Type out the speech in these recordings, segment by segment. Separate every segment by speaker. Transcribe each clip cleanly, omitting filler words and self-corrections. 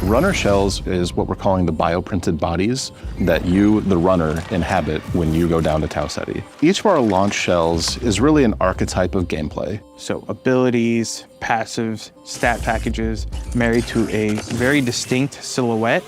Speaker 1: Runner shells is what we're calling the bioprinted bodies that you, the runner, inhabit when you go down to Tau Ceti. Each of our launch shells is really an archetype of gameplay.
Speaker 2: So abilities, passives, stat packages married to a very distinct silhouette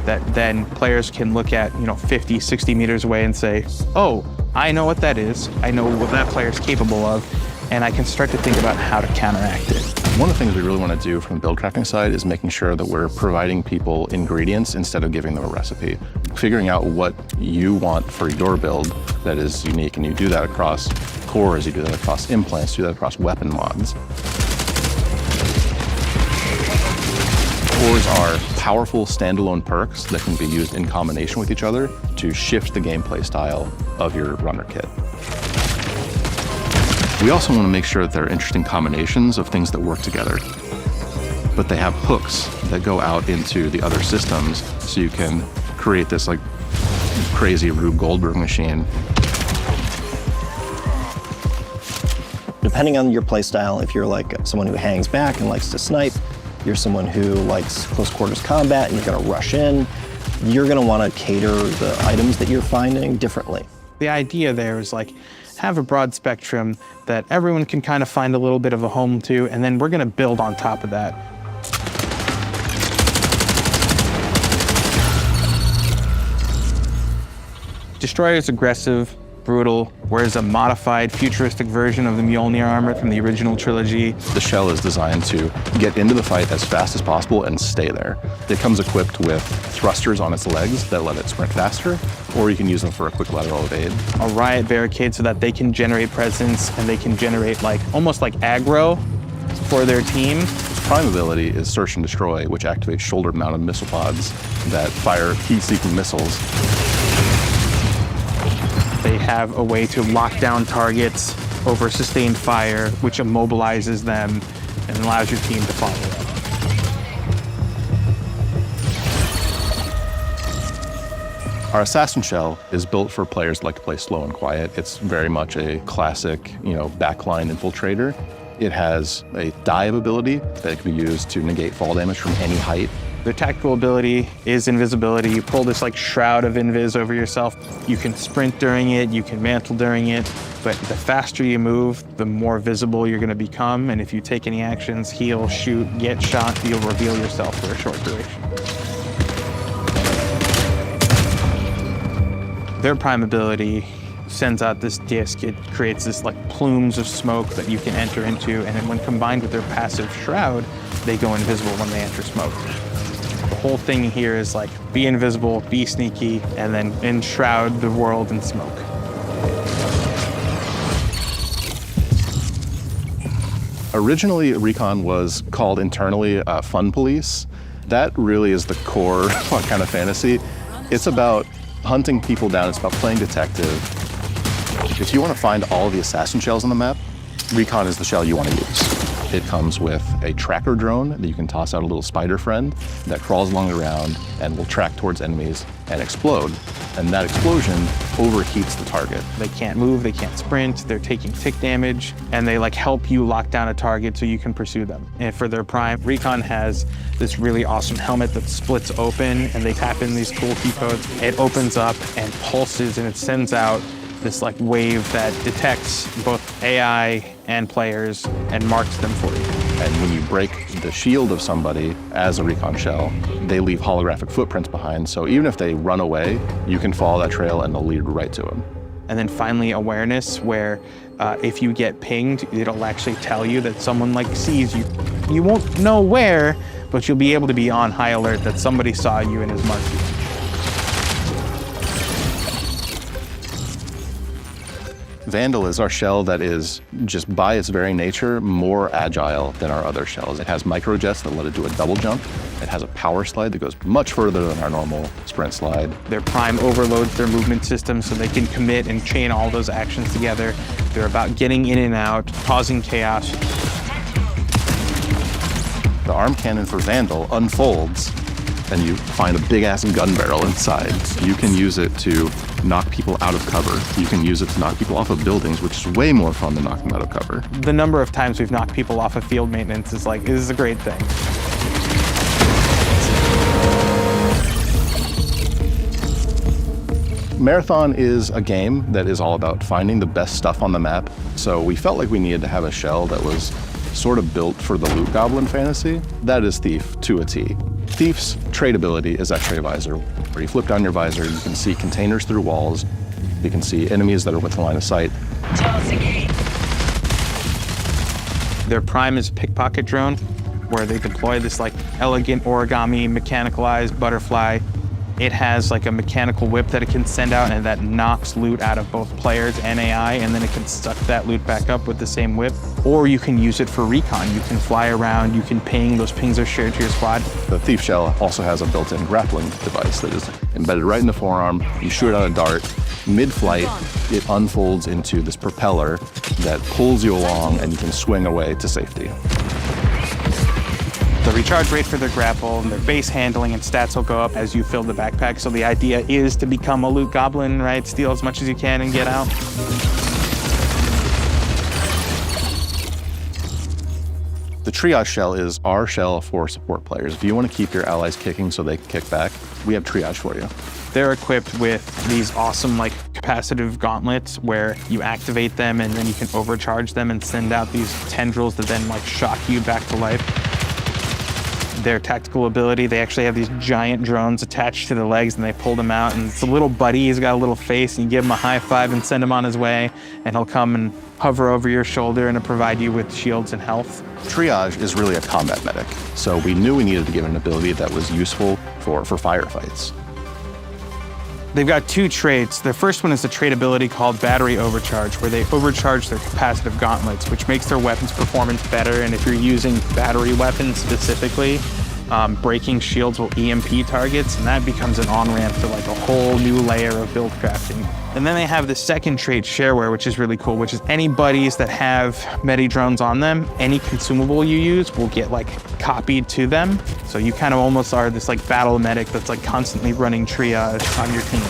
Speaker 2: that then players can look at, 50, 60 meters away and say, oh, I know what that is. I know what that player is capable of, and I can start to think about how to counteract it.
Speaker 1: One of the things we really want to do from the build crafting side is making sure that we're providing people ingredients instead of giving them a recipe. Figuring out what you want for your build that is unique, and you do that across cores, you do that across implants, you do that across weapon mods. Cores are powerful standalone perks that can be used in combination with each other to shift the gameplay style of your runner kit. We also want to make sure that there are interesting combinations of things that work together, but they have hooks that go out into the other systems, so you can create this like crazy Rube Goldberg machine.
Speaker 3: Depending on your playstyle, if you're like someone who hangs back and likes to snipe, you're someone who likes close quarters combat and you're going to rush in, you're going to want to cater the items that you're finding differently.
Speaker 2: The idea there is have a broad spectrum that everyone can kind of find a little bit of a home to, and then we're going to build on top of that. Destroyer is aggressive, brutal, whereas a modified, futuristic version of the Mjolnir armor from the original trilogy.
Speaker 1: The shell is designed to get into the fight as fast as possible and stay there. It comes equipped with thrusters on its legs that let it sprint faster, or you can use them for a quick lateral evade.
Speaker 2: A riot barricade so that they can generate presence and they can generate almost like aggro for their team.
Speaker 1: Its prime ability is Search and Destroy, which activates shoulder-mounted missile pods that fire heat-seeking missiles.
Speaker 2: They have a way to lock down targets over sustained fire, which immobilizes them and allows your team to follow up.
Speaker 1: Our Assassin Shell is built for players who like to play slow and quiet. It's very much a classic, backline infiltrator. It has a dive ability that can be used to negate fall damage from any height.
Speaker 2: Their tactical ability is invisibility. You pull this shroud of invis over yourself. You can sprint during it, you can mantle during it, but the faster you move, the more visible you're gonna become, and if you take any actions, heal, shoot, get shot, you'll reveal yourself for a short duration. Their prime ability sends out this disc. It creates this plumes of smoke that you can enter into, and then when combined with their passive shroud, they go invisible when they enter smoke. The whole thing here is be invisible, be sneaky, and then enshroud the world in smoke.
Speaker 1: Originally, Recon was called internally Fun Police. That really is the core kind of fantasy. It's about hunting people down, it's about playing detective. If you want to find all of the assassin shells on the map, Recon is the shell you want to use. It comes with a tracker drone that you can toss out a little spider friend that crawls along the ground and will track towards enemies and explode. And that explosion overheats the target.
Speaker 2: They can't move, they can't sprint, they're taking tick damage, and they help you lock down a target so you can pursue them. And for their prime, Recon has this really awesome helmet that splits open, and they tap in these cool key codes. It opens up and pulses, and it sends out this wave that detects both AI and players and marks them for you.
Speaker 1: And when you break the shield of somebody as a Recon shell, they leave holographic footprints behind, so even if they run away, you can follow that trail and they'll lead right to them.
Speaker 2: And then finally, awareness, where if you get pinged, it'll actually tell you that someone sees you. You won't know where, but you'll be able to be on high alert that somebody saw you and has marked you.
Speaker 1: Vandal is our shell that is, just by its very nature, more agile than our other shells. It has microjets that let it do a double jump. It has a power slide that goes much further than our normal sprint slide.
Speaker 2: Their prime overloads their movement system so they can commit and chain all those actions together. They're about getting in and out, causing chaos.
Speaker 1: The arm cannon for Vandal unfolds and you find a big-ass gun barrel inside. You can use it to knock people out of cover. You can use it to knock people off of buildings, which is way more fun than knocking them out of cover.
Speaker 2: The number of times we've knocked people off of field maintenance is a great thing.
Speaker 1: Marathon is a game that is all about finding the best stuff on the map, so we felt like we needed to have a shell that was sort of built for the loot goblin fantasy. That is Thief to a T. Thief's trade ability is X-ray visor, where you flip down your visor, you can see containers through walls, you can see enemies that are within line of sight.
Speaker 2: Their prime is a pickpocket drone, where they deploy this like elegant origami mechanicalized butterfly. It has like a mechanical whip that it can send out and that knocks loot out of both players and AI, and then it can suck that loot back up with the same whip. Or you can use it for recon. You can fly around, you can ping, those pings are shared to your squad.
Speaker 1: The Thief shell also has a built-in grappling device that is embedded right in the forearm. You shoot out a dart. Mid-flight, it unfolds into this propeller that pulls you along and you can swing away to safety.
Speaker 2: The recharge rate for their grapple and their base handling and stats will go up as you fill the backpack. So the idea is to become a loot goblin, right? Steal as much as you can and get out.
Speaker 1: The Triage shell is our shell for support players. If you want to keep your allies kicking so they can kick back, we have Triage for you.
Speaker 2: They're equipped with these awesome like capacitive gauntlets where you activate them and then you can overcharge them and send out these tendrils that then like shock you back to life. Their tactical ability, they actually have these giant drones attached to the legs and they pull them out, and it's a little buddy, he's got a little face, and you give him a high five and send him on his way, and he'll come and hover over your shoulder and provide you with shields and health.
Speaker 1: Triage is really a combat medic, so we knew we needed to give it an ability that was useful for firefights.
Speaker 2: They've got two traits. The first one is a trait ability called Battery Overcharge, where they overcharge their capacitive gauntlets, which makes their weapons performance better. And if you're using battery weapons specifically, breaking shields will EMP targets, and that becomes an on-ramp to like a whole new layer of build crafting. And then they have the second trait, Shareware, which is really cool, which is any buddies that have Medi-drones on them, any consumable you use will get like copied to them. So you kind of almost are this like battle medic that's like constantly running triage on your team.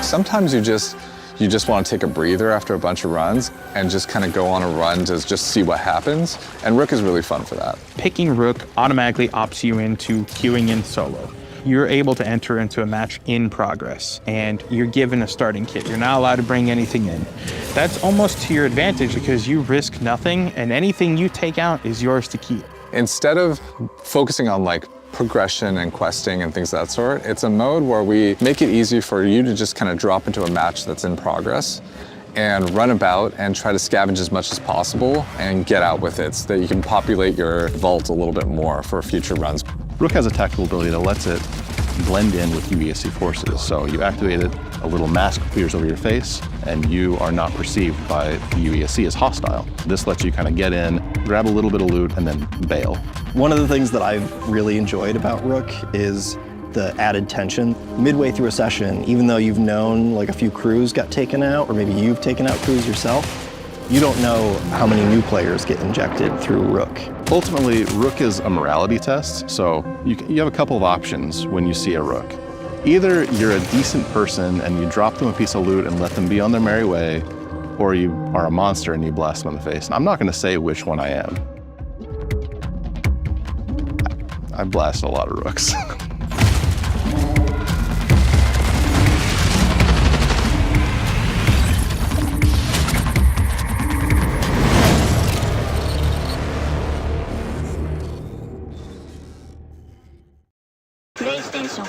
Speaker 4: Sometimes you just want to take a breather after a bunch of runs and just kind of go on a run to just see what happens. And Rook is really fun for that.
Speaker 2: Picking Rook automatically opts you into queuing in solo. You're able to enter into a match in progress and you're given a starting kit. You're not allowed to bring anything in. That's almost to your advantage because you risk nothing and anything you take out is yours to keep.
Speaker 4: Instead of focusing on like progression and questing and things of that sort, it's a mode where we make it easy for you to just kind of drop into a match that's in progress and run about and try to scavenge as much as possible and get out with it so that you can populate your vault a little bit more for future runs.
Speaker 1: Rook has a tactical ability that lets it blend in with UESC forces. So you activate it, a little mask appears over your face, and you are not perceived by the UESC as hostile. This lets you kind of get in, grab a little bit of loot, and then bail.
Speaker 3: One of the things that I've really enjoyed about Rook is the added tension. Midway through a session, even though you've known like a few crews got taken out, or maybe you've taken out crews yourself, you don't know how many new players get injected through Rook.
Speaker 1: Ultimately, Rook is a morality test, so you have a couple of options when you see a Rook. Either you're a decent person and you drop them a piece of loot and let them be on their merry way, or you are a monster and you blast them in the face. And I'm not going to say which one I am. I blast a lot of Rooks.
Speaker 5: PlayStation